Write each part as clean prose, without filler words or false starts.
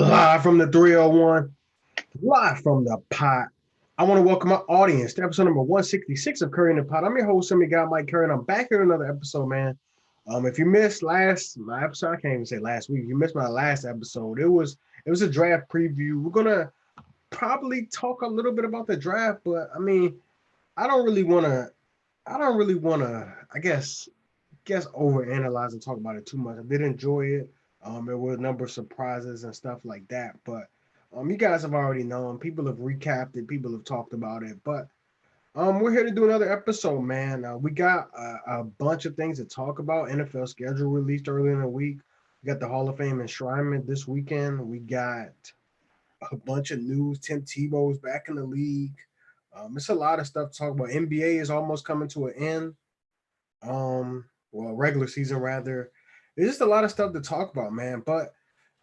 Live from the 301, live from the pot. I want to welcome my audience to episode number 166 of Curry in the Pot. I'm your host, Semi Guy Mike Curry, and I'm back here in another episode, man. If you missed my episode, I can't even say last week. If you missed my last episode, it was a draft preview. We're gonna probably talk a little bit about the draft, but I mean, I don't really wanna I guess overanalyze and talk about it too much. I did enjoy it. There were a number of surprises and stuff like that, but you guys have already known. People have recapped it. People have talked about it, but we're here to do another episode, man. We got a bunch of things to talk about. NFL schedule released earlier in the week. We got the Hall of Fame enshrinement this weekend. We got a bunch of news. Tim Tebow's back in the league. It's a lot of stuff to talk about. NBA is almost coming to an end. Regular season rather. There's just a lot of stuff to talk about, man. But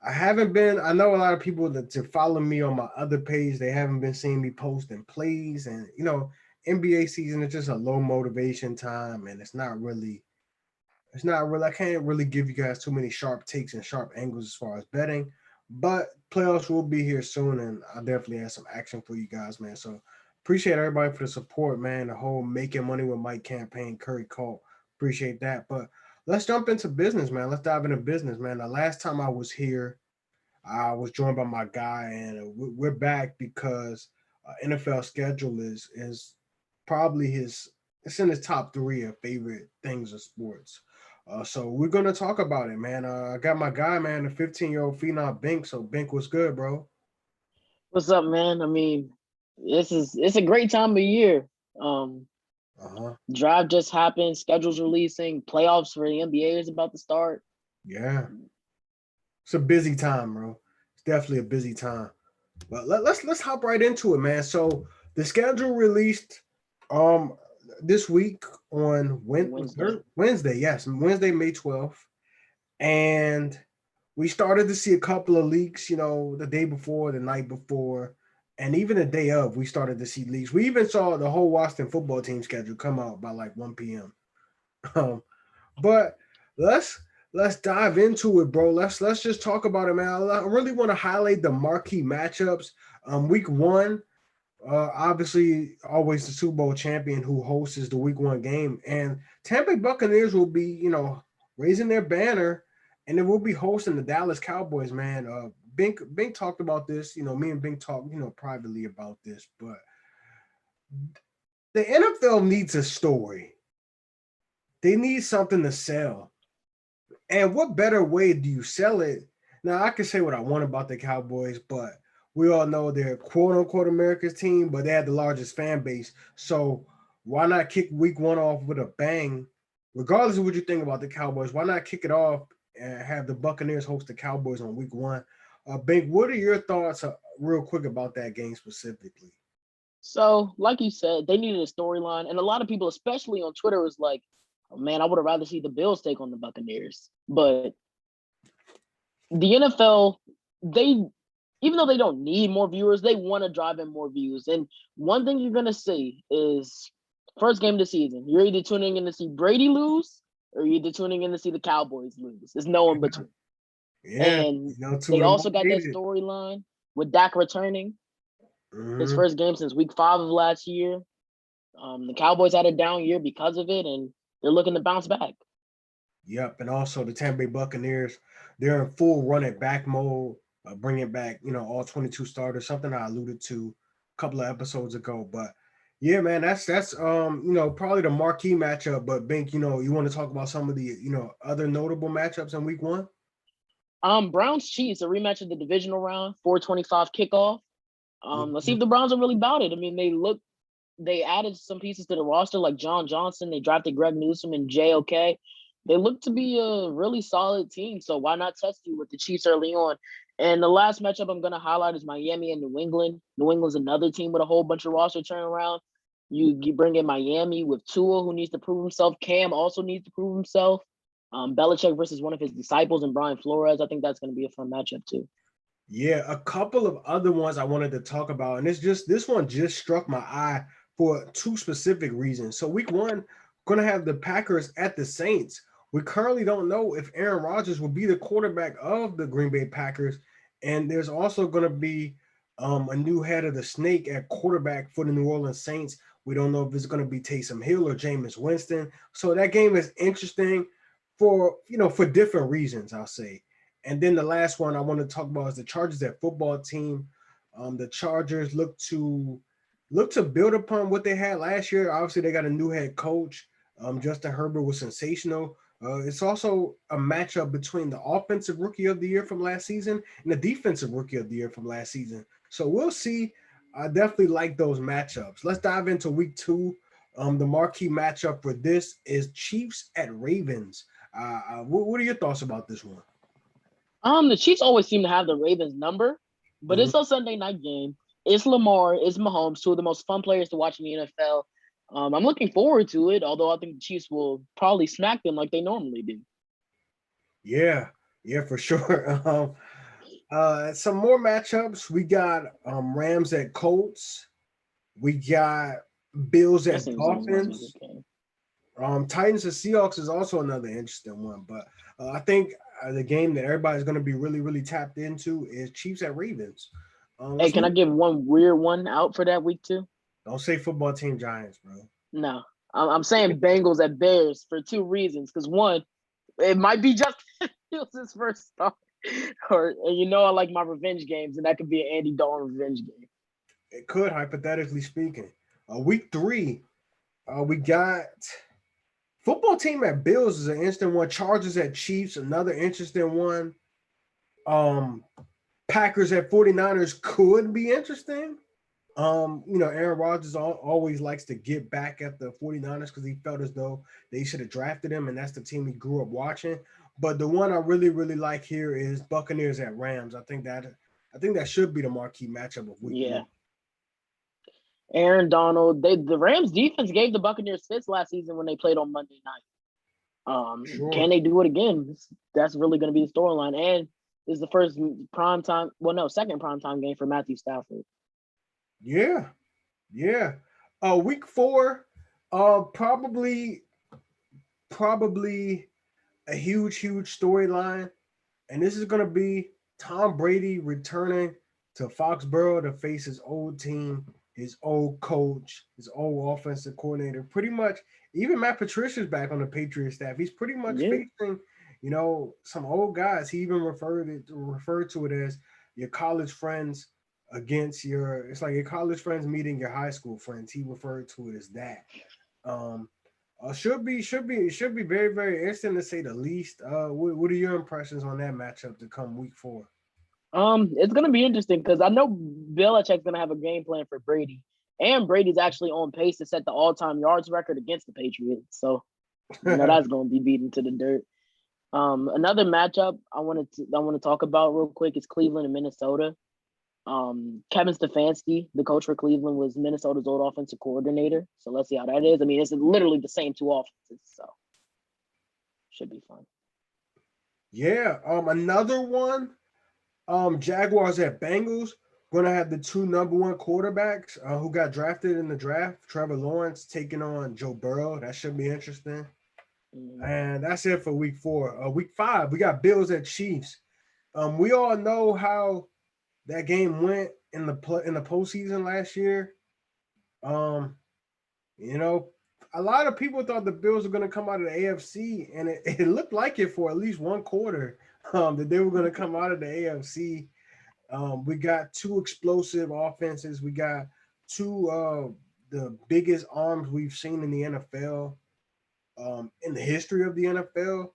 I know a lot of people that to follow me on my other page, they haven't been seeing me posting plays. And, NBA season is just a low motivation time. And I can't really give you guys too many sharp takes and sharp angles as far as betting. But playoffs will be here soon. And I'll definitely have some action for you guys, man. So appreciate everybody for the support, man. The whole Making Money with Mike campaign, Curry Colt. Appreciate that. But let's jump into business, man. Let's dive into business, man. The last time I was here, I was joined by my guy, and we're back because NFL schedule is probably it's in his top three of favorite things of sports. So we're gonna talk about it, man. I got my guy, man, the 15-year-old phenom Bink. So Bink, what's good, bro? What's up, man? I mean, it's a great time of year. Um, Uh huh. Draft just happened, schedules releasing, playoffs for the NBA is about to start. Yeah, it's a busy time, bro. It's definitely a busy time. But let's hop right into it, man. So the schedule released um this week on Wednesday. Wednesday, yes, Wednesday, May 12th. And we started to see a couple of leaks, the day before, the night before, and even the day of, we started to see leaks. We even saw the whole Washington football team schedule come out by like 1 p.m. Um, but let's let's dive into it, bro. Let's just talk about it, man. I really want to highlight the marquee matchups. Week one, obviously, always the Super Bowl champion who hosts the Week One game, and Tampa Bay Buccaneers will be, raising their banner, and they will be hosting the Dallas Cowboys. Man, Bink talked about this. Me and Bink talked, privately about this, but the NFL needs a story. They need something to sell. And what better way do you sell it? Now, I can say what I want about the Cowboys, but we all know they're quote unquote America's team, but they have the largest fan base. So why not kick week one off with a bang? Regardless of what you think about the Cowboys, why not kick it off and have the Buccaneers host the Cowboys on week one? Bink, what are your thoughts real quick about that game specifically? So, like you said, they needed a storyline, and a lot of people, especially on Twitter, was like, oh, "Man, I would have rather see the Bills take on the Buccaneers." But the NFL, they even though they don't need more viewers, they want to drive in more views. And one thing you're gonna see is first game of the season, you're either tuning in to see Brady lose or you're either tuning in to see the Cowboys lose. There's no in between. Yeah, And two of they the also most got that hated. storyline with Dak returning his Mm-hmm. first game since week 5 of last year. The Cowboys had a down year because of it, and they're looking to bounce back. Yep, and also the Tampa Bay Buccaneers, they're in full run it back mode, bringing back all 22 starters. Something I alluded to a couple of episodes ago. But yeah, man, that's probably the marquee matchup. But Bink, you want to talk about some of the other notable matchups in Week One? Browns Chiefs, a rematch of the divisional round, 425 kickoff. Let's see Mhm. if the Browns are really about it. I mean, they added some pieces to the roster like John Johnson. They drafted Greg Newsome and JOK. They look to be a really solid team. So why not test you with the Chiefs early on? And the last matchup I'm going to highlight is Miami and New England. New England's another team with a whole bunch of roster turnaround. You bring in Miami with Tua, who needs to prove himself. Cam also needs to prove himself. Belichick versus one of his disciples and Brian Flores. I think that's going to be a fun matchup too. Yeah, a couple of other ones I wanted to talk about, and it's just this one just struck my eye for two specific reasons. So week one, gonna have the Packers at the Saints. We currently don't know if Aaron Rodgers will be the quarterback of the Green Bay Packers, And there's also going to be a new head of the snake at quarterback for the New Orleans Saints. We don't know if it's going to be Taysom Hill or Jameis Winston. So that game is interesting for different reasons, I'll say. And then the last one I want to talk about is the Chargers at football team. The Chargers look to build upon what they had last year. Obviously, they got a new head coach. Justin Herbert was sensational. It's also a matchup between the offensive rookie of the year from last season and the defensive rookie of the year from last season. So we'll see. I definitely like those matchups. Let's dive into week 2. The marquee matchup for this is Chiefs at Ravens. What are your thoughts about this one? The Chiefs always seem to have the Ravens number, but Mhm. it's a Sunday night game. It's Lamar, it's Mahomes, two of the most fun players to watch in the NFL. I'm looking forward to it, although I think the Chiefs will probably smack them like they normally do. Yeah, for sure. Some more matchups. We got Rams at Colts. We got Bills That at seems like it's going to be a Dolphins. good game. Titans and Seahawks is also another interesting one, but I think the game that everybody's going to be really, really tapped into is Chiefs at Ravens. Hey, Let's can I move. give one weird one out for that week too? Don't say football team Giants, bro. No, I'm saying Bengals at Bears for two reasons. Because one, it might be just Fields' first start, or I like my revenge games, and that could be an Andy Dalton revenge game. It could, hypothetically speaking. Week 3, we got football team at Bills is an interesting one. Chargers at Chiefs, another interesting one. Um, Packers at 49ers could be interesting. Aaron Rodgers always likes to get back at the 49ers because he felt as though they should have drafted him, and that's the team he grew up watching. But the one I really, really like here is Buccaneers at Rams. I think that should be the marquee matchup of week Yeah, 1. Aaron Donald. The Rams defense gave the Buccaneers fits last season when they played on Monday night. Can Sure. they do it again? That's really going to be the storyline. And this is the first prime time. Well, no, second prime time game for Matthew Stafford. Yeah. Yeah. Week 4, probably a huge storyline. And this is going to be Tom Brady returning to Foxborough to face his old team, his old coach, his old offensive coordinator. Pretty much, even Matt Patricia's back on the Patriots staff. He's pretty much Yeah. facing, some old guys. He even referred to it as your college friends against it's like your college friends meeting your high school friends. He referred to it as that. Um, should be very, very interesting to say the least. What are your impressions on that matchup to come week 4? It's gonna be interesting because I know Belichick's gonna have a game plan for Brady, and Brady's actually on pace to set the all-time yards record against the Patriots. So that's gonna be beaten to the dirt. Another matchup I want to talk about real quick is Cleveland and Minnesota. Kevin Stefanski, the coach for Cleveland, was Minnesota's old offensive coordinator. So let's see how that is. I mean, it's literally the same two offenses, so should be fun. Yeah. Another one. Jaguars at Bengals. Gonna have the two number one quarterbacks who got drafted in the draft. Trevor Lawrence taking on Joe Burrow. That should be interesting. Mm. And that's it for week 4. Week 5, we got Bills at Chiefs. We all know how that game went in the postseason last year. Um, you know, a lot of people thought the Bills were going to come out of the AFC, and it looked like it for at least one quarter that they were going to come out of the AFC. We got two explosive offenses. We got two the biggest arms we've seen in the NFL, in the history of the NFL.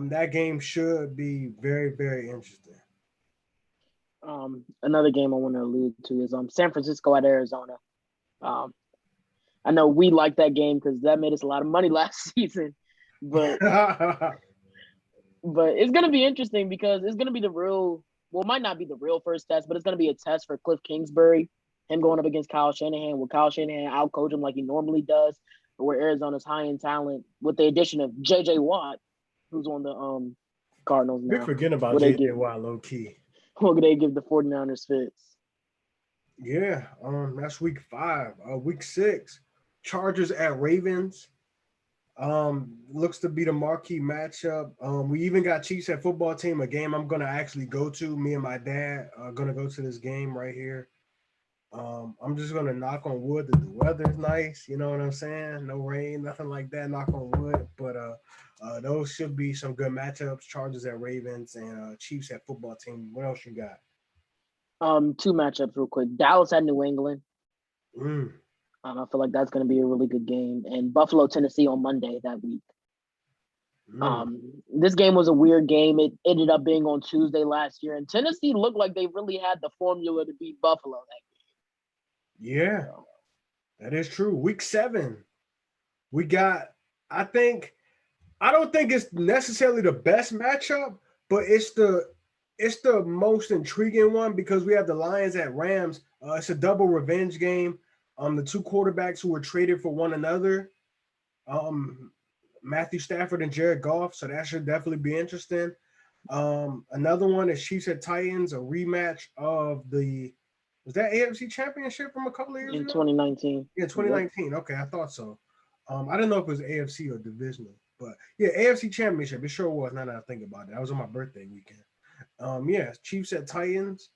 That game should be very, very interesting. Another game I want to allude to is San Francisco at Arizona. Um, I know we like that game because that made us a lot of money last season, but it's gonna be interesting because it's gonna be the real. Well, it might not be the real first test, but it's gonna be a test for Cliff Kingsbury. Him going up against Kyle Shanahan. Will Kyle Shanahan outcoach him like he normally does, or where Arizona's high in talent with the addition of J.J. Watt, who's on the Cardinals We're now? forgetting about Will they J.J. give? Watt low key. Will they give the 49ers fits? Yeah, that's week 5. Week 6, Chargers at Ravens. Looks to be the marquee matchup. We even got Chiefs at football team, a game I'm gonna actually go to. Me and my dad are gonna go to this game right here. I'm just gonna knock on wood that the weather's nice. You know what I'm saying? No rain, nothing like that. Knock on wood. But those should be some good matchups. Chargers at Ravens and Chiefs at football team. What else you got? Two matchups real quick. Dallas at New England. Mm, I feel like that's going to be a really good game. And Buffalo, Tennessee on Monday that week. mm. This game was a weird game. It ended up being on Tuesday last year, and Tennessee looked like they really had the formula to beat Buffalo that game. Yeah, So, that is true. Week 7, we got. I don't think it's necessarily the best matchup, but it's the most intriguing one because we have the Lions at Rams. It's a double revenge game. The two quarterbacks who were traded for one another, Matthew Stafford and Jared Goff. So that should definitely be interesting. Another one is Chiefs at Titans, a rematch of the was that AFC Championship from a couple of years in ago? 2019. Yeah, 2019. Okay, I thought so. I didn't know if it was AFC or divisional, but yeah, AFC Championship. It sure was. Now that I think about it, that was on my birthday weekend. Yeah, Chiefs at Titans.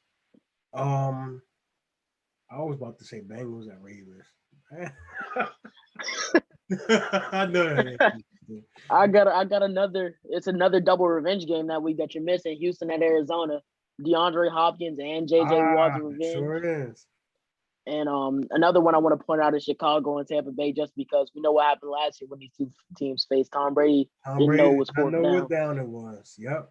I was about to say Bengals at Ravens. I know that. I got another. It's another double revenge game that week that you're missing. Houston at Arizona. DeAndre Hopkins and JJ Watt's revenge. Sure is. And another one I want to point out is Chicago and Tampa Bay, just because we know what happened last year when these two teams faced. Tom Brady didn't know it was I fourth know down. what down it was. Yep.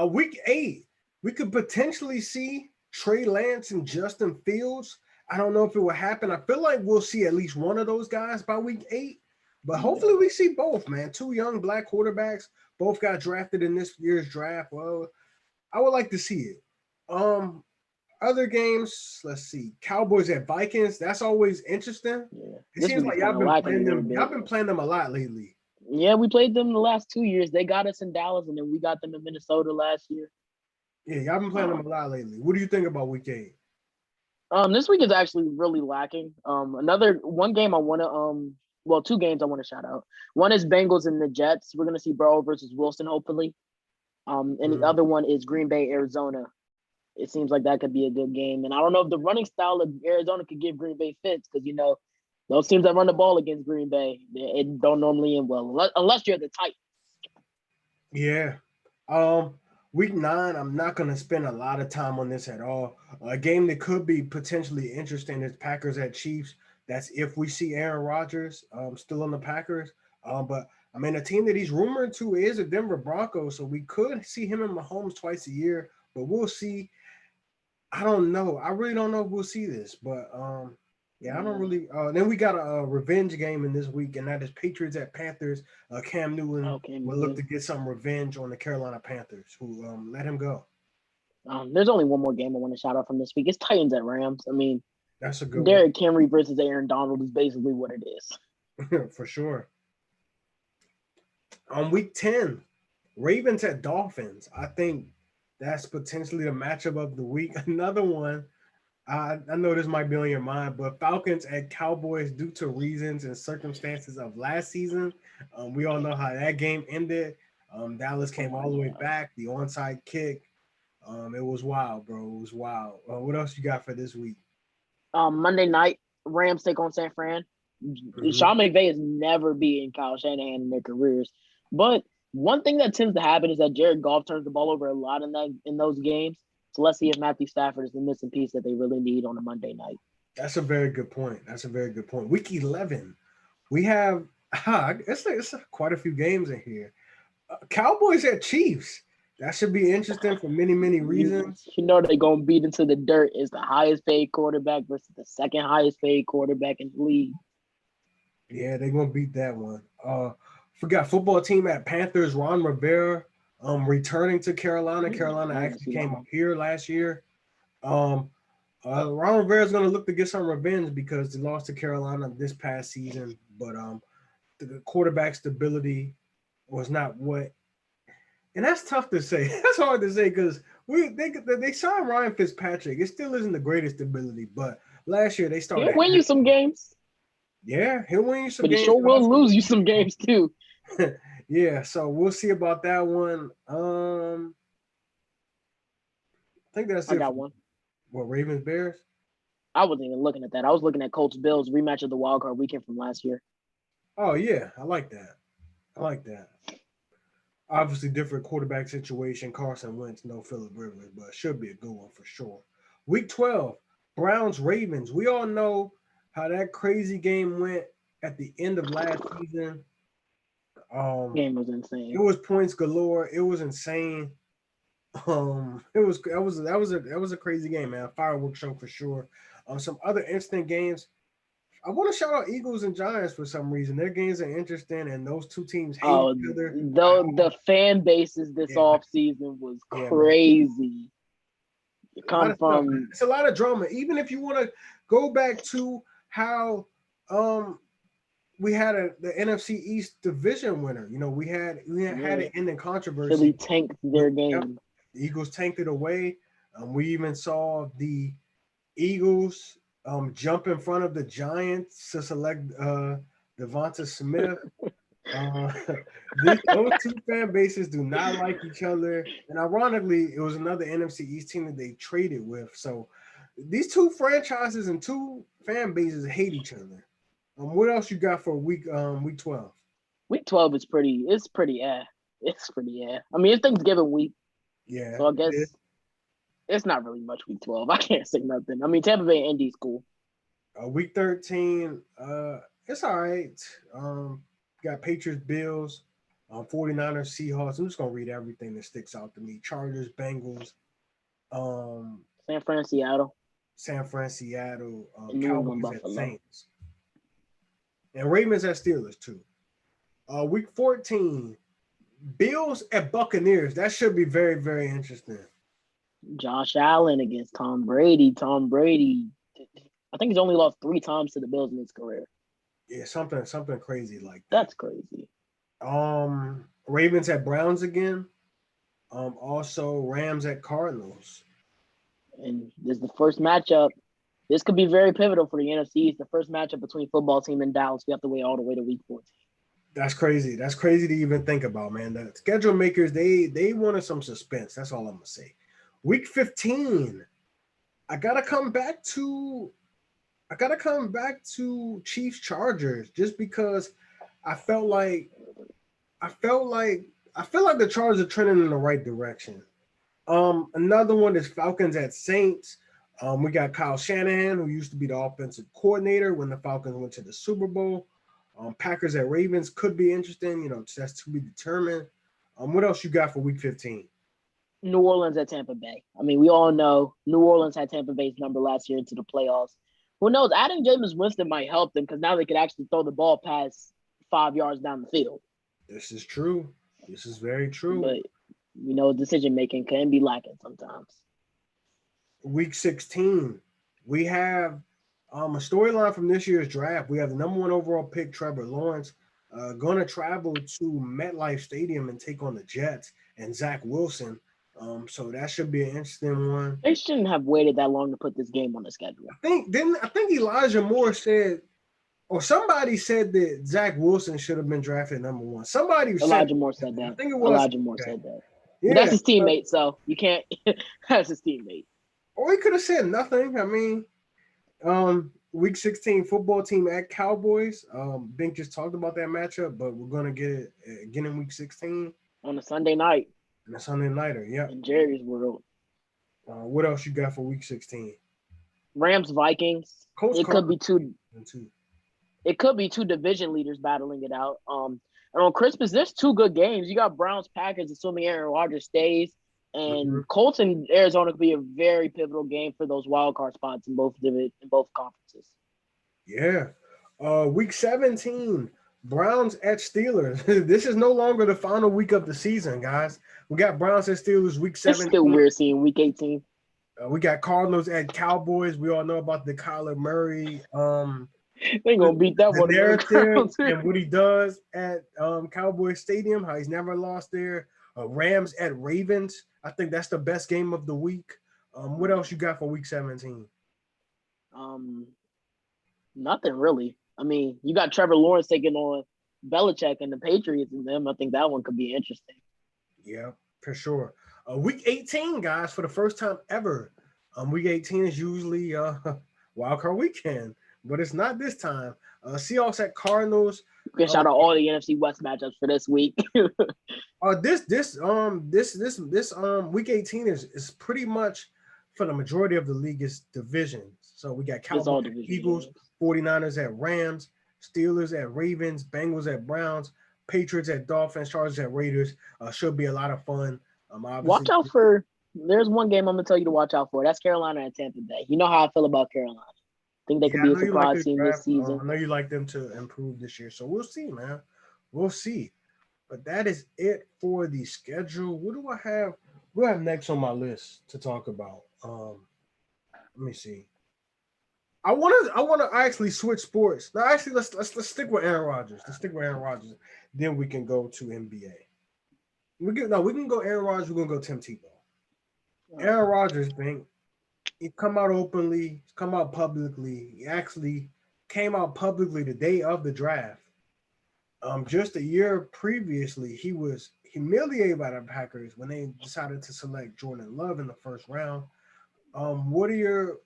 Week 8, we could potentially see Trey Lance and Justin Fields. I don't know if it will happen. I feel like we'll see at least one of those guys by week 8, but hopefully we see both, man. Two young black quarterbacks, both got drafted in this year's draft. Well, I would like to see it. Other games, let's see. Cowboys at Vikings. That's always interesting. Yeah. It seems like y'all been playing them. Y'all been playing them a lot lately. Yeah, we played them the last 2 years. They got us in Dallas, and then we got them in Minnesota last year. Yeah, y'all been playing them a lot lately. What do you think about week 8? This week is actually really lacking. Another one game I want to two games I want to shout out. One is Bengals and the Jets. We're gonna see Burrow versus Wilson, hopefully. And the other one is Green Bay, Arizona. It seems like that could be a good game. And I don't know if the running style of Arizona could give Green Bay fits, because those teams that run the ball against Green Bay, it don't normally end well unless you're the Titans. Yeah. Week 9, I'm not going to spend a lot of time on this at all. A game that could be potentially interesting is Packers at Chiefs. That's if we see Aaron Rodgers still on the Packers. But I mean, a team that he's rumored to is the Denver Broncos, so we could see him and Mahomes twice a year. But we'll see. I don't know. I really don't know if we'll see this. But yeah, I don't really. Then we got a revenge game in this week, and that is Patriots at Panthers. Cam Newton will look to get some revenge on the Carolina Panthers, who let him go. There's only one more game I want to shout out from this week. It's Titans at Rams. I mean, that's a good Derrick Henry versus Aaron Donald is basically what it is. For sure. On week 10, Ravens at Dolphins. I think that's potentially the matchup of the week. Another one. I know this might be on your mind, but Falcons at Cowboys, due to reasons and circumstances of last season, we all know how that game ended. Dallas came all the way back, the onside kick. It was wild, bro. It was wild. What else you got for this week? Monday night, Rams take on San Fran. Sean McVay has never beaten Kyle Shanahan in their careers. But one thing that tends to happen is that Jared Goff turns the ball over a lot in those games. So let's see if Matthew Stafford is the missing piece that they really need on a Monday night. That's a very good point. Week 11, we have it's quite a few games in here. Cowboys at Chiefs. That should be interesting for many, many reasons. They're going to beat into the dirt. Is the highest paid quarterback versus the second highest paid quarterback in the league. Yeah, they're going to beat that one. Forgot football team at Panthers, Ron Rivera. Returning to Carolina. Carolina actually came up here last year. Ron Rivera is going to look to get some revenge because they lost to Carolina this past season. But the quarterback stability was not what. And that's tough to say. That's hard to say because they signed Ryan Fitzpatrick. It still isn't the greatest stability, but last year they started. He'll win you some games. Yeah, he'll win you some But he games. sure will lose you some games too. Yeah, so we'll see about that one. I think that's I it got for one. what Ravens Bears. I wasn't even looking at that. I was looking at Colts Bills rematch of the wild card weekend from last year. Oh yeah, I like that. I like that. Obviously, different quarterback situation. Carson Wentz, no Phillip Rivers, but should be a good one for sure. Week 12, Browns Ravens. We all know how that crazy game went at the end of last season. Game was It insane. was points galore. It was insane. That was a crazy game, man. A fireworks show for sure. Some other interesting games. I want to shout out Eagles and Giants for some reason. Their games are interesting, and those two teams hate Oh, each other. though the fan bases this Yeah, off season was yeah, man. crazy. It A lot come of stuff. from It's a lot of drama. Even if you want to go back to how we had the NFC East division winner. You know, we had it in the Philly controversy. tanked their Yep, game. the Eagles tanked it away. We even saw the Eagles jump in front of the Giants to select Devonta Smith. Uh, those two fan bases do not like each other, and ironically, it was another NFC East team that they traded with. So these two franchises and two fan bases hate each other. What else you got for week 12? Week 12 is pretty. It's pretty. It's pretty. I mean, it's Thanksgiving week, Yeah, so I it is. guess it's not really much week 12. I can't say nothing. I mean, Tampa Bay and Indy's cool. Week 13, it's all right. Got Patriots, Bills, 49ers, Seahawks. I'm just gonna read everything that sticks out to me. Chargers, Bengals, um, San Fran, Seattle, San Fran, Seattle, and New England, Cowboys at Buffalo. Saints, and Ravens at Steelers too. Week 14, Bills at Buccaneers. That should be very, very interesting. Josh Allen against Tom Brady. Tom Brady, I think he's only lost 3 times to the Bills in his career. Yeah, something crazy like that. That's crazy. Ravens at Browns again. Also Rams at Cardinals. And this is the first matchup. This could be very pivotal for the NFC. It's the first matchup between football team and Dallas. We have to wait all the way to week 14. That's crazy. That's crazy to even think about, man. The schedule makers, they wanted some suspense. That's all I'm gonna say. Week 15. I gotta come back to Chiefs Chargers just because I felt like I felt like I feel like the Chargers are trending in the right direction. Another one is Falcons at Saints. We got Kyle Shanahan, who used to be the offensive coordinator when the Falcons went to the Super Bowl. Packers at Ravens could be interesting. You know, that's to be determined. What else you got for Week 15? New Orleans at Tampa Bay. I mean, we all know New Orleans had Tampa Bay's number last year into the playoffs. Who knows? Adding Jameis Winston might help them because now they could actually throw the ball past 5 yards down the field. This is true. This is very true. But decision making can be lacking sometimes. Week 16, we have a storyline from this year's draft. We have the number 1 overall pick, Trevor Lawrence, going to travel to MetLife Stadium and take on the Jets and Zach Wilson. So that should be an interesting one. They shouldn't have waited that long to put this game on the schedule. I think Elijah Moore said, or somebody said that Zach Wilson should have been drafted number 1. Elijah Moore said that. I think it was Elijah Moore said that. Yeah, that's his teammate, so you can't. That's his teammate. Or he could have said nothing. I mean, Week 16 football team at Cowboys. Bink just talked about that matchup, but we're gonna get it again in Week 16 on a Sunday night. And a Sunday nighter, yeah. In Jerry's world. What else you got for Week 16? Rams Vikings. It could be two. It could be two division leaders battling it out. And on Christmas, there's 2 good games. You got Browns Packers, assuming Aaron Rodgers stays, and Colts and Arizona could be a very pivotal game for those wild card spots in both conferences. Yeah. Week 17, Browns at Steelers. This is no longer the final week of the season, guys. We got Browns at Steelers week 17. It's still weird seeing week 18. We got Cardinals at Cowboys. We all know about the Kyler Murray. They're gonna beat that one. Narrative and what he does at Cowboy Stadium, how he's never lost there. Rams at Ravens. I think that's the best game of the week. What else you got for week 17? Nothing really. I mean, you got Trevor Lawrence taking on Belichick and the Patriots and them. I think that one could be interesting. Yeah, for sure. Week 18, guys, for the first time ever. Week 18 is usually wild card weekend, but it's not this time. Seahawks at Cardinals. You can shout out all the NFC West matchups for this week. This week 18 is pretty much for the majority of the league is divisions. So we got Cowboys at Eagles, 49ers at Rams, Steelers at Ravens, Bengals at Browns, Patriots at Dolphins, Chargers at Raiders. Should be a lot of fun. Watch out for. There's one game I'm gonna tell you to watch out for. That's Carolina at Tampa Bay. You know how I feel about Carolina. I think they could be a surprise team this season. I know you like them to improve this year, so we'll see, man. We'll see. But that is it for the schedule. What do I have? What do I have next on my list to talk about? Let me see. I want to actually switch sports. Now, actually, let's stick with Aaron Rodgers. Let's stick with Aaron Rodgers. Then we can go to NBA. We can go Aaron Rodgers. We're gonna go Tim Tebow. Aaron Rodgers, Bink. He come out openly. He's come out publicly. He actually came out publicly the day of the draft. Just a year previously, he was humiliated by the Packers when they decided to select Jordan Love in the first round. What are your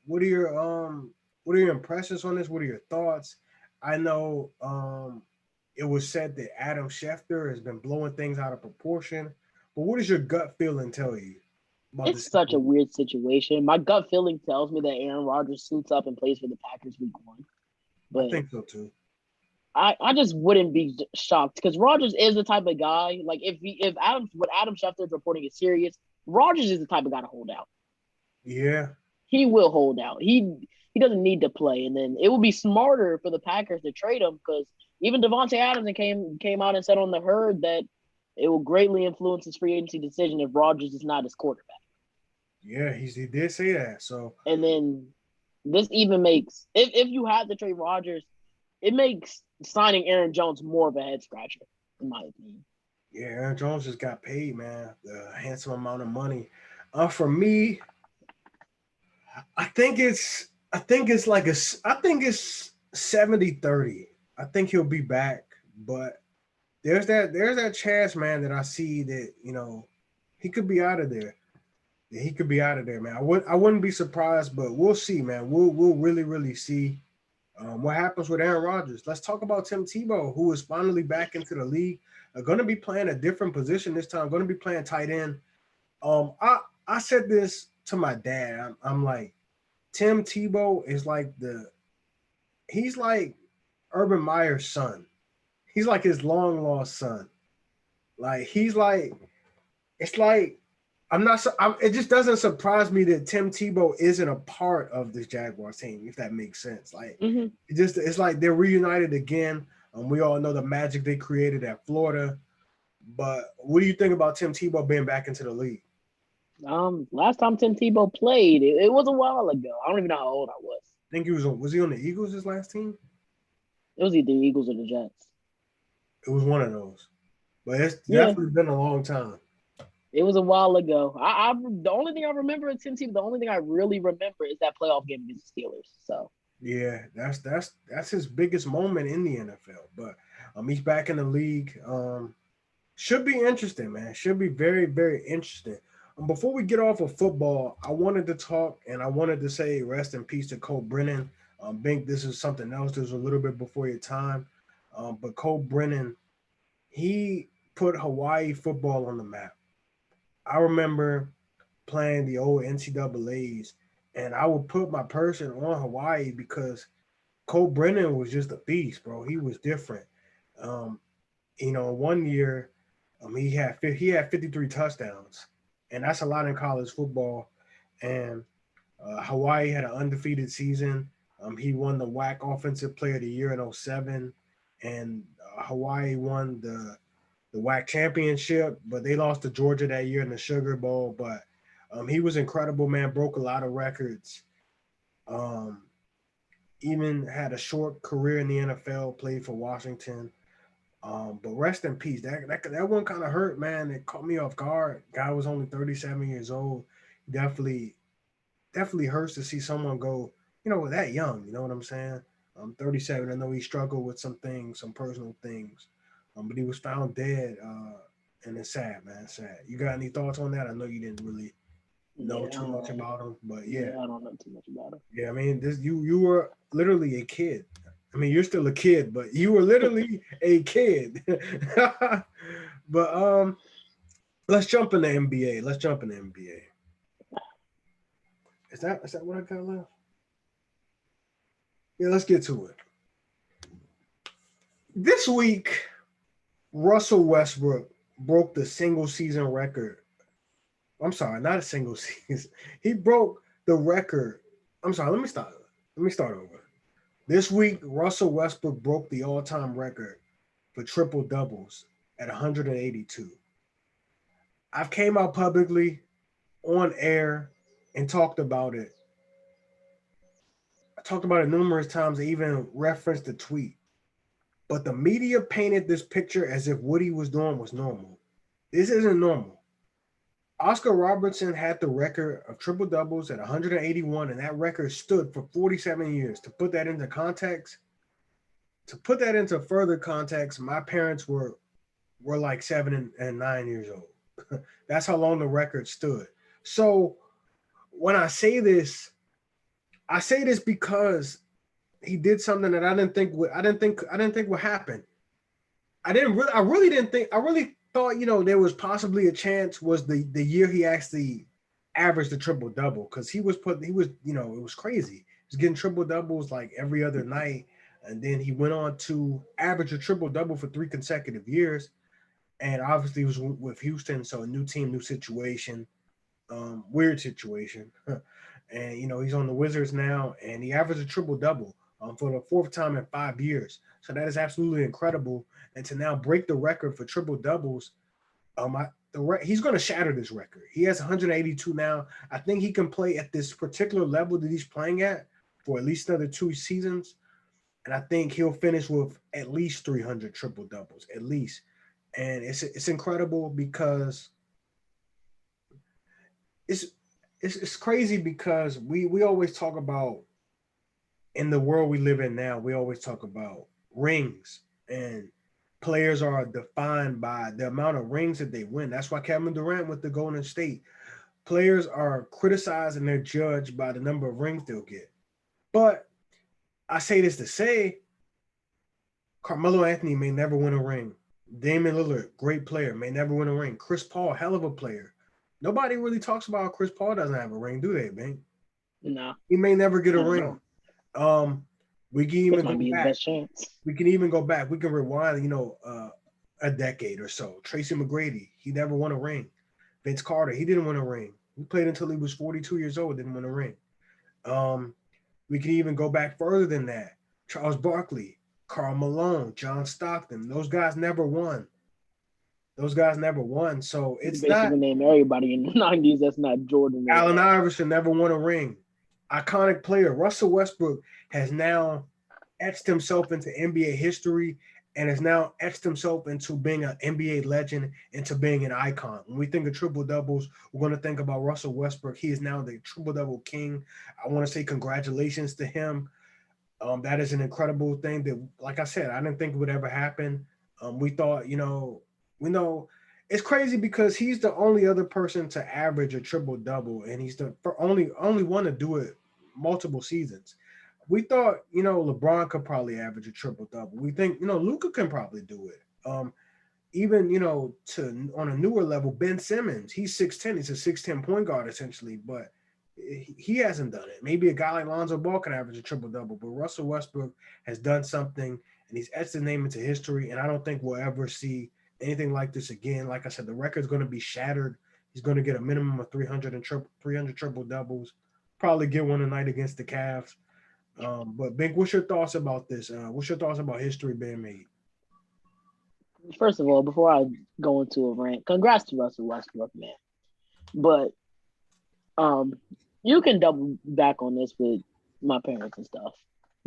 impressions on this? What are your thoughts? I know it was said that Adam Schefter has been blowing things out of proportion, but what does your gut feeling tell you? It's such a weird situation. My gut feeling tells me that Aaron Rodgers suits up and plays for the Packers week 1. But I think so too. I just wouldn't be shocked because Rodgers is the type of guy. Like if Adam Schefter is reporting is serious, Rodgers is the type of guy to hold out. Yeah, he will hold out. He doesn't need to play, and then it would be smarter for the Packers to trade him because even Devontae Adams came out and said on the herd that it will greatly influence his free agency decision if Rodgers is not his quarterback. Yeah, he did say that. So and then this even makes if you had to trade Rodgers, it makes signing Aaron Jones more of a head scratcher, in my opinion. Yeah, Aaron Jones just got paid, man, a handsome amount of money. For me, I think it's 70-30. I think he'll be back, but there's that chance, man, that I see that, he could be out of there. He could be out of there, man. I wouldn't be surprised, but we'll see, man. We'll really, really see what happens with Aaron Rodgers. Let's talk about Tim Tebow, who is finally back into the league. Going to be playing a different position this time. Going to be playing tight end. I said this to my dad. I'm like, Tim Tebow is he's like Urban Meyer's son. He's like his long lost son. It just doesn't surprise me that Tim Tebow isn't a part of this Jaguars team, if that makes sense. It's like they're reunited again. We all know the magic they created at Florida. But what do you think about Tim Tebow being back into the league? Last time Tim Tebow played, it was a while ago. I don't even know how old I was. I think was he on the Eagles his last team? It was either the Eagles or the Jets. It was one of those. But it's definitely been a long time. It was a while ago. The only thing I remember is Tim Tebow. The only thing I really remember is that playoff game against the Steelers. So yeah, that's his biggest moment in the NFL. But he's back in the league. Should be interesting, man. Should be very, very interesting. Before we get off of football, I wanted to talk and I wanted to say rest in peace to Colt Brennan. Bink, this is something else. This was a little bit before your time. But Colt Brennan, he put Hawaii football on the map. I remember playing the old NCAAs, and I would put my person on Hawaii because Colt Brennan was just a beast, bro. He was different. One year, he had 53 touchdowns, and that's a lot in college football. And Hawaii had an undefeated season. He won the WAC Offensive Player of the Year in 2007, and Hawaii won the WAC championship, but they lost to Georgia that year in the Sugar Bowl. But he was incredible, man. Broke a lot of records. Even had a short career in the NFL. Played for Washington. But rest in peace. That one kind of hurt, man. It caught me off guard. Guy was only 37 years old. Definitely hurts to see someone go, that young. You know what I'm saying? 37. I know he struggled with some things, some personal things, but he was found dead. And it's sad, man. It's sad. You got any thoughts on that? I know you didn't really know Yeah, too much about him, but yeah, I don't know too much about him. yeah. I mean, this you were literally a kid. I mean, you're still a kid, but you were literally a kid. But let's jump in the NBA. Let's jump in the NBA. Is that what I got left? Yeah, let's get to it. This week, Russell Westbrook broke the single season record. I'm sorry, not a single season. He broke the record. I'm sorry, let me start. Let me start over. This week, Russell Westbrook broke the all-time record for triple doubles at 182. I've came out publicly on air and talked about it. I talked about it numerous times. I even referenced the tweet. But the media painted this picture as if what he was doing was normal. This isn't normal. Oscar Robertson had the record of triple doubles at 181, and that record stood for 47 years. To put that into further context, my parents were like 7 and 9 years old. That's how long the record stood. So when I say this because he did something that I didn't think would happen. I really didn't think. I really thought, there was possibly a chance was the year he actually averaged the triple double, because it was crazy. He was getting triple doubles like every other night, and then he went on to average a triple double for 3 consecutive years. And obviously, it was with Houston, so a new team, new situation, weird situation. And he's on the Wizards now, and he averaged a triple double for the 4th time in 5 years. So that is absolutely incredible. And to now break the record for triple doubles, he's going to shatter this record. He has 182 now. I think he can play at this particular level that he's playing at for at least another 2 seasons. And I think he'll finish with at least 300 triple doubles, at least. And it's incredible because it's crazy because we always talk about, in the world we live in now, we always talk about rings, and players are defined by the amount of rings that they win. That's why Kevin Durant with the Golden State, players are criticized and they're judged by the number of rings they'll get. But I say this to say, Carmelo Anthony may never win a ring. Damian Lillard, great player, may never win a ring. Chris Paul, hell of a player. Nobody really talks about how Chris Paul doesn't have a ring, do they, Bink? No. He may never get a ring. We can even go back. Best chance. We can even go back. We can rewind, a decade or so. Tracy McGrady, he never won a ring. Vince Carter, he didn't win a ring. He played until he was 42 years old, didn't win a ring. We can even go back further than that. Charles Barkley, Karl Malone, John Stockton, those guys never won. So it's basically not. Name everybody in the 90s that's not Jordan. Allen Iverson never won a ring. Iconic player. Russell Westbrook has now etched himself into NBA history and has now etched himself into being an NBA legend, into being an icon. When we think of triple doubles, we're going to think about Russell Westbrook. He is now the triple double king. I want to say congratulations to him. That is an incredible thing that, like I said, I didn't think would ever happen. We thought, we know it's crazy because he's the only other person to average a triple double, and he's the only one to do it multiple seasons. We thought, LeBron could probably average a triple double. We think, Luka can probably do it. Even, on a newer level, Ben Simmons, he's 6'10". He's a 6'10" point guard essentially, but he hasn't done it. Maybe a guy like Lonzo Ball can average a triple double, but Russell Westbrook has done something, and he's etched his name into history. And I don't think we'll ever see anything like this again. Like I said, the record's going to be shattered. He's going to get a minimum of 300 triple doubles. Probably get one tonight against the Cavs. But Bink, what's your thoughts about this? What's your thoughts about history being made? First of all, before I go into a rant, congrats to Russell Westbrook, man. But you can double back on this with my parents and stuff.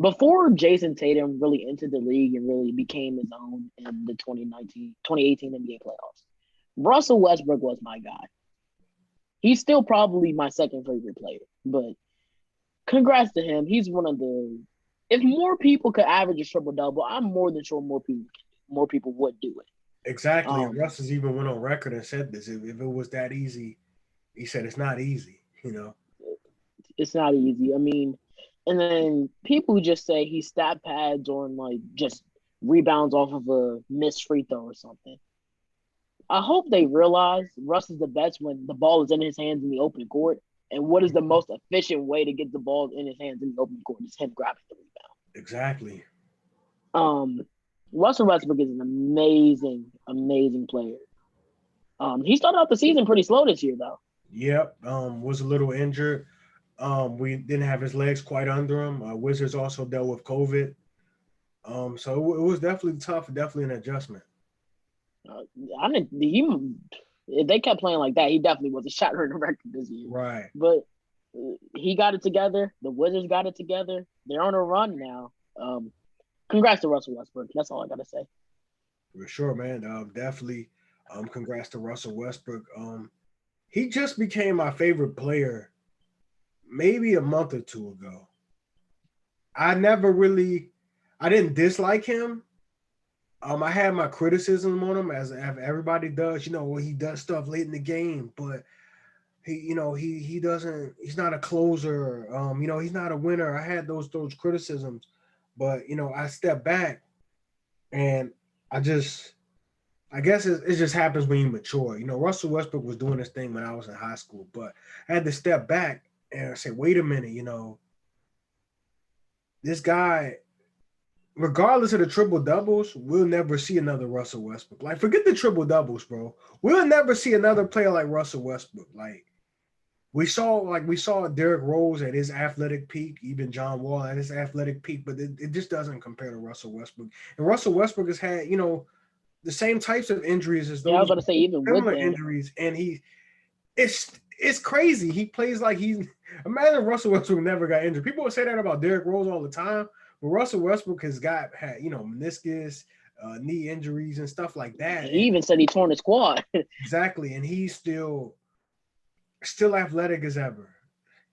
Before Jason Tatum really entered the league and really became his own in the 2018 NBA playoffs, Russell Westbrook was my guy. He's still probably my second favorite player, but congrats to him. He's one of the if more people could average a triple double, I'm more than sure more people would do it. Exactly. And Russ has even went on record and said this. If it was that easy, he said it's not easy, you know. It's not easy. I mean, and then people just say he stat pads on like just rebounds off of a missed free throw or something. I hope they realize Russ is the best when the ball is in his hands in the open court. And what is the most efficient way to get the ball in his hands in the open court? Is him grabbing the rebound. Exactly. Russell Westbrook is an amazing, amazing player. He started out the season pretty slow this year, though. Yep. Was a little injured. We didn't have his legs quite under him. Wizards also dealt with COVID. So it was definitely tough, definitely an adjustment. If they kept playing like that, he definitely was a shot record this year. Right. But he got it together. The Wizards got it together. They're on a run now. Congrats to Russell Westbrook. That's all I gotta say. For sure, man. Definitely. Congrats to Russell Westbrook. He just became my favorite player maybe a month or two ago. I didn't dislike him. I had my criticism on him as everybody does. You know, he does stuff late in the game, but he doesn't. He's not a closer. He's not a winner. I had those criticisms, but I stepped back, and I guess it just happens when you mature. Russell Westbrook was doing this thing when I was in high school, but I had to step back and say, wait a minute, this guy, regardless of the triple doubles, we'll never see another Russell Westbrook. Like, forget the triple doubles, bro. We'll never see another player like Russell Westbrook. Like, we saw Derrick Rose at his athletic peak, even John Wall at his athletic peak, but it just doesn't compare to Russell Westbrook. And Russell Westbrook has had, the same types of injuries as those. Yeah, I was going to say, even with similar injuries, and it's crazy. He plays like he's. Imagine Russell Westbrook never got injured. People would say that about Derrick Rose all the time, but Russell Westbrook had meniscus, knee injuries and stuff like that. He even said he torn his quad. Exactly, and he's still athletic as ever.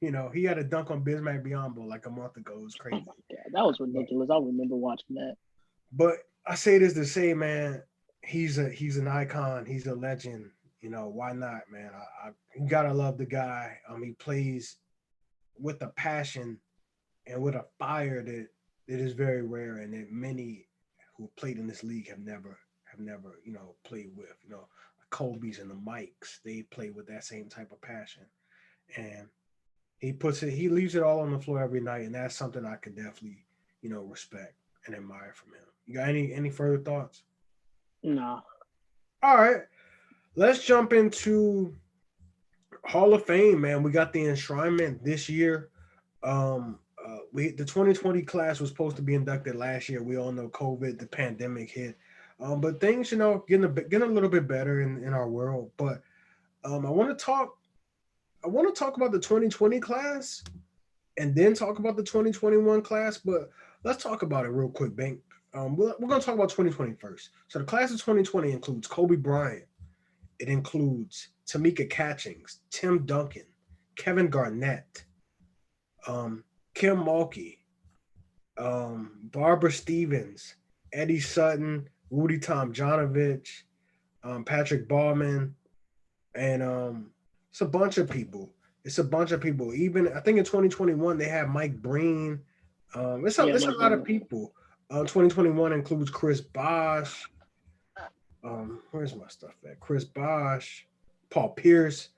He had a dunk on Bismack Biyombo like a month ago. It was crazy. Oh my God, that was ridiculous. I remember watching that. But I say this to say, man, he's an icon. He's a legend. Why not, man? You gotta love the guy. He plays with a passion and with a fire that is very rare, and that many who played in this league have never played with. The Kobe's and the Mikes, they play with that same type of passion, and he leaves it all on the floor every night, and that's something I could definitely respect and admire from him. You got any further thoughts? No. All right. Let's jump into Hall of Fame, man. We got the enshrinement this year. The 2020 class was supposed to be inducted last year. We all know COVID, the pandemic hit. But things, getting a little bit better in our world. But I want to talk about the 2020 class and then talk about the 2021 class. But let's talk about it real quick, Bink. We're going to talk about 2020 first. So the class of 2020 includes Kobe Bryant. It includes Tamika Catchings, Tim Duncan, Kevin Garnett, Kim Mulkey, Barbara Stevens, Eddie Sutton, Rudy Tomjanovich, Patrick Ballman, and it's a bunch of people. Even I think in 2021 they have Mike Breen. It's a lot of people. 2021 includes Chris Bosh. Where's my stuff at? Chris Bosh, Paul Pierce,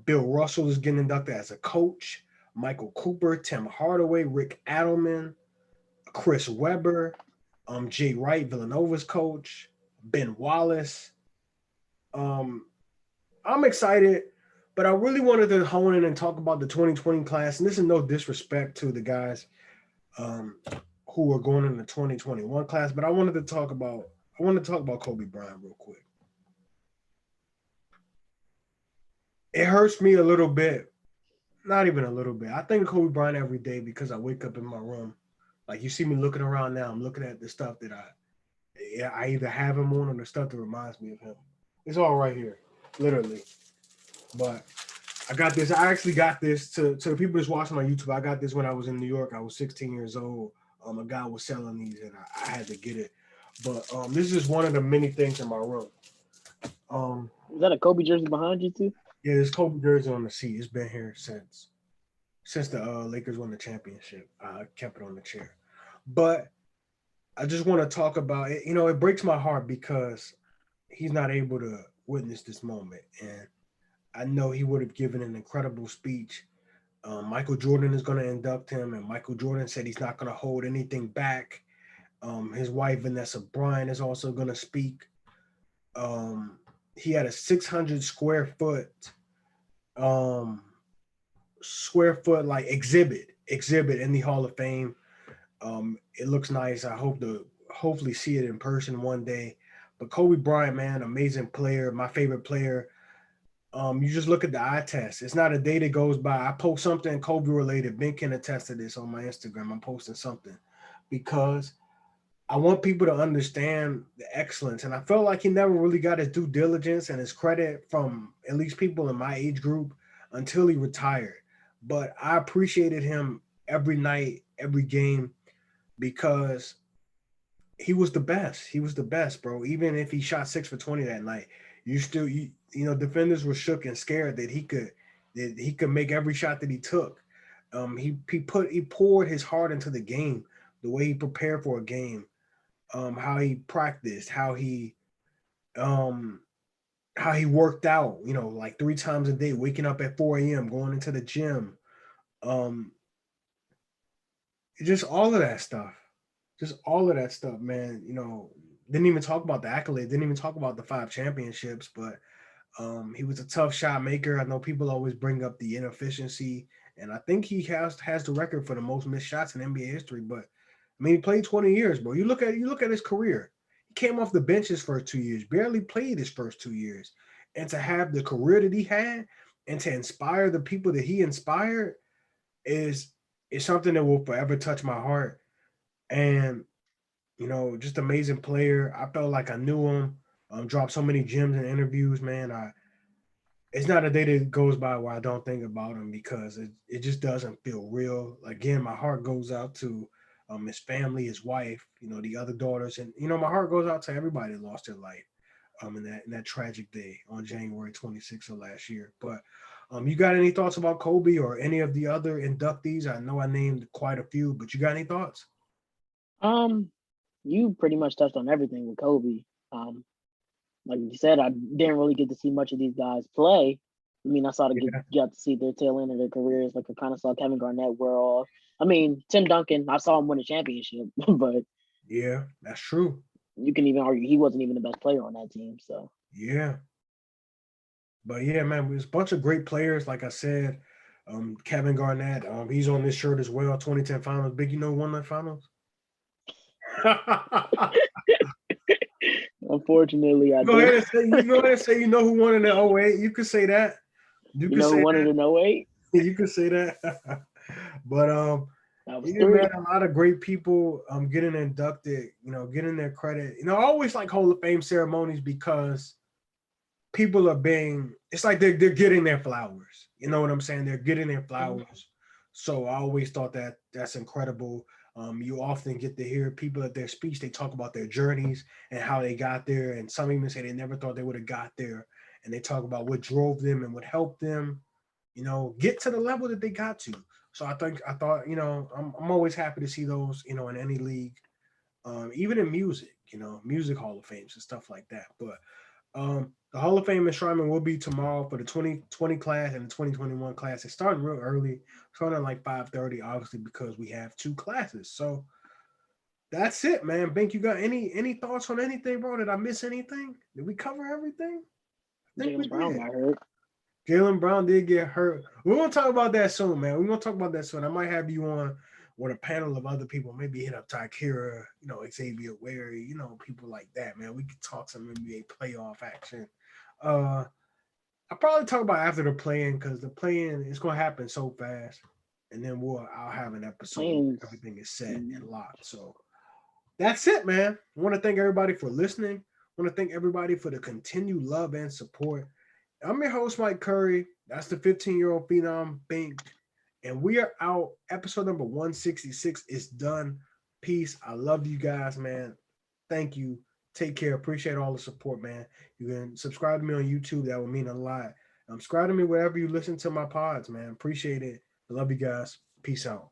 Bill Russell is getting inducted as a coach. Michael Cooper, Tim Hardaway, Rick Adelman, Chris Webber, Jay Wright, Villanova's coach, Ben Wallace. I'm excited, but I really wanted to hone in and talk about the 2020 class. And this is no disrespect to the guys who are going in the 2021 class, but I wanted to talk about Kobe Bryant real quick. It hurts me a little bit. Not even a little bit. I think of Kobe Bryant every day because I wake up in my room. Like, you see me looking around now. I'm looking at the stuff that I either have him on or the stuff that reminds me of him. It's all right here, literally. But I got this. I actually got this to the people that's watching my YouTube. I got this when I was in New York. I was 16 years old. A guy was selling these, and I had to get it. But this is one of the many things in my room. Is that a Kobe jersey behind you too? Yeah, this Kobe jersey on the seat. It's been here since the Lakers won the championship. I kept it on the chair. But I just want to talk about it. It breaks my heart because he's not able to witness this moment. And I know he would have given an incredible speech. Michael Jordan is going to induct him, and Michael Jordan said he's not going to hold anything back. His wife, Vanessa Bryant, is also going to speak. He had a 600 um, square foot like exhibit in the Hall of Fame. It looks nice. I hope to hopefully see it in person one day. But Kobe Bryant, man, amazing player, my favorite player. You just look at the eye test. It's not a day that goes by. I post something Kobe related. Bink can attest to this on my Instagram. I'm posting something because I want people to understand the excellence. And I felt like he never really got his due diligence and his credit from at least people in my age group until he retired. But I appreciated him every night, every game, because he was the best. He was the best, bro. Even if he shot 6 for 20 that night, defenders were shook and scared that he could make every shot that he took. He poured his heart into the game, the way he prepared for a game, how he practiced, how he worked out, like 3 times a day, waking up at 4 a.m., going into the gym. Um, just all of that stuff. Just all of that stuff, man. Didn't even talk about the accolade, didn't even talk about the 5 championships, but he was a tough shot maker. I know people always bring up the inefficiency, and I think he has the record for the most missed shots in NBA history. But I mean, he played 20 years, bro. You look at his career. He came off the bench his first 2 years, barely played his first 2 years, and to have the career that he had and to inspire the people that he inspired is something that will forever touch my heart. And just amazing player. I felt like I knew him. Dropped so many gems in interviews, man. It's not a day that goes by where I don't think about him because it just doesn't feel real. Again, my heart goes out to his family, his wife, the other daughters, and my heart goes out to everybody that lost their life in that tragic day on January 26th of last year. But you got any thoughts about Kobe or any of the other inductees? I know I named quite a few, but you got any thoughts? You pretty much touched on everything with Kobe. Um, like you said, I didn't really get to see much of these guys play. I mean, I saw Yeah, got to see their tail end of their careers. Like I kind of saw Kevin Garnett wear off. I mean, Tim Duncan, I saw him win a championship, but yeah, that's true. you can even argue he wasn't even the best player on that team. So Yeah. But yeah, man, there's a bunch of great players. Like I said, Kevin Garnett, he's on this shirt as well. 2010 Finals. Big, who won the finals? unfortunately, I Go do. ahead and say who won in the '08. You could say that. You You could know who say won it that. in '08? You could say that. But That was yeah, man, three. a lot of great people getting inducted, getting their credit. I always like Hall of Fame ceremonies because people are being, it's like they're getting their flowers. You know what I'm saying? They're getting their Mhm. flowers. So I always thought that's incredible. You often get to hear people at their speech, they talk about their journeys and how they got there. And some even say they never thought they would have got there. And they talk about what drove them and what helped them, get to the level that they got to. So I thought, I'm always happy to see those, in any league, even in music, music Hall of Fames and stuff like that. But the Hall of Fame enshrinement will be tomorrow for the 2020 class and the 2021 class. It's starting real early, starting at like 5:30, obviously, because we have 2 classes. So that's it, man. Bink, you got any thoughts on anything, bro? Did I miss anything? Did we cover everything? I think we Jalen Brown did. got hurt. Jalen Brown did get hurt. We're gonna talk about that soon, man. We're gonna talk about that soon. I might have you on with a panel of other people. Maybe hit up Tykira, Xavier Wary, people like that, man. We could talk some NBA playoff action. Uh, I'll probably talk about after the playing because the playing is gonna happen so fast, and then I'll have an episode where Planes. everything is set and locked. So that's it, man. I want to thank everybody for listening. I want to thank everybody for the continued love and support. I'm your host, Mike Curry. That's the 15-year-old phenom Bink. And we are out. Episode number 166 is done. Peace. I love you guys, man. Thank you. Take care. Appreciate all the support, man. You can subscribe to me on YouTube. That would mean a lot. Subscribe to me wherever you listen to my pods, man. Appreciate it. I love you guys. Peace out.